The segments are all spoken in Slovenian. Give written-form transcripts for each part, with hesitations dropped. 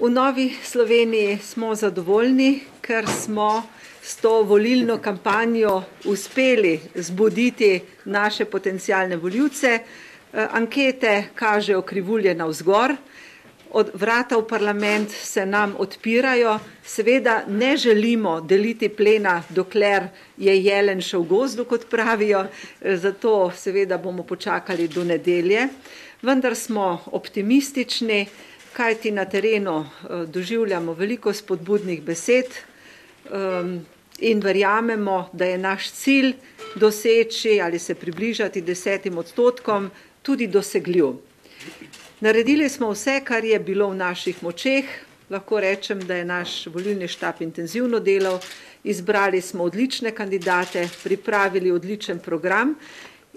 V Novi Sloveniji smo zadovoljni, ker smo s to volilno kampanjo uspeli zbuditi naše potencialne volivce. Ankete kažejo krivulje navzgor, vrata v parlament se nam odpirajo. Seveda ne želimo deliti plena, dokler je jelen še v gozdu, kot pravijo, zato seveda bomo počakali do nedelje. Vendar smo optimistični, kajti na terenu doživljamo veliko spodbudnih besed in verjamemo, da je naš cilj doseči ali se približati 10% tudi dosegljiv. Naredili smo vse, kar je bilo v naših močeh. Lahko rečem, da je naš volilni štab intenzivno delal, izbrali smo odlične kandidate, pripravili odličen program.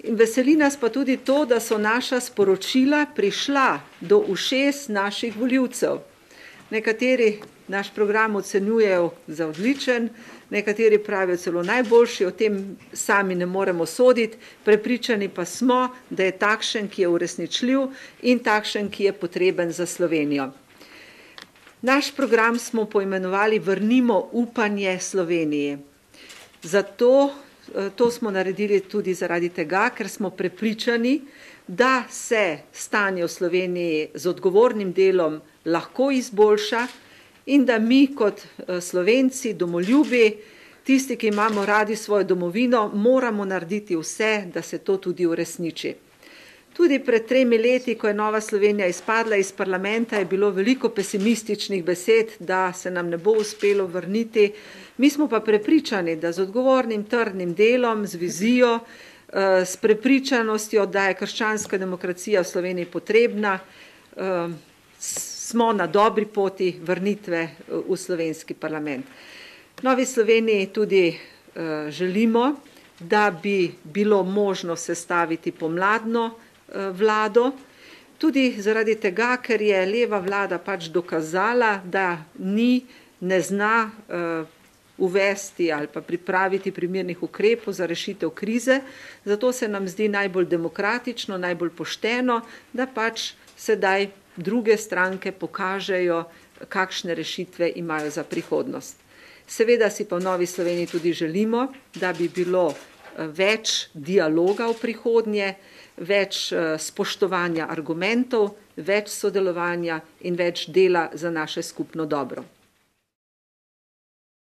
In veseli nas pa tudi to, da so naša sporočila prišla do ušes naših volivcev. Nekateri naš program ocenjujejo za odličen, nekateri pravijo celo najboljši, o tem sami ne moremo soditi, prepričani pa smo, da je takšen, ki je uresničljiv in takšen, ki je potreben za Slovenijo. Naš program smo poimenovali Vrnimo upanje Sloveniji. To smo naredili tudi zaradi tega, ker smo prepričani, da se stanje v Sloveniji z odgovornim delom lahko izboljša in da mi kot Slovenci, domoljubi, tisti, ki imamo radi svojo domovino, moramo narediti vse, da se to tudi uresniči. Tudi pred 3 leti, ko je Nova Slovenija izpadla iz parlamenta, je bilo veliko pesimističnih besed, da se nam ne bo uspelo vrniti. Mi smo pa prepričani, da z odgovornim trdnim delom, z vizijo, s prepričanostjo, da je krščanska demokracija v Sloveniji potrebna, smo na dobri poti vrnitve v slovenski parlament. Novi Sloveniji tudi želimo, da bi bilo možno sestaviti pomladno vlado, tudi zaradi tega, ker je leva vlada pač dokazala, da ne zna uvesti ali pa pripraviti primernih ukrepov za rešitev krize. Zato se nam zdi najbolj demokratično, najbolj pošteno, da pač sedaj druge stranke pokažejo, kakšne rešitve imajo za prihodnost. Seveda si pa v Novi Sloveniji tudi želimo, da bi bilo več dialoga v prihodnje, več spoštovanja argumentov, več sodelovanja in več dela za naše skupno dobro.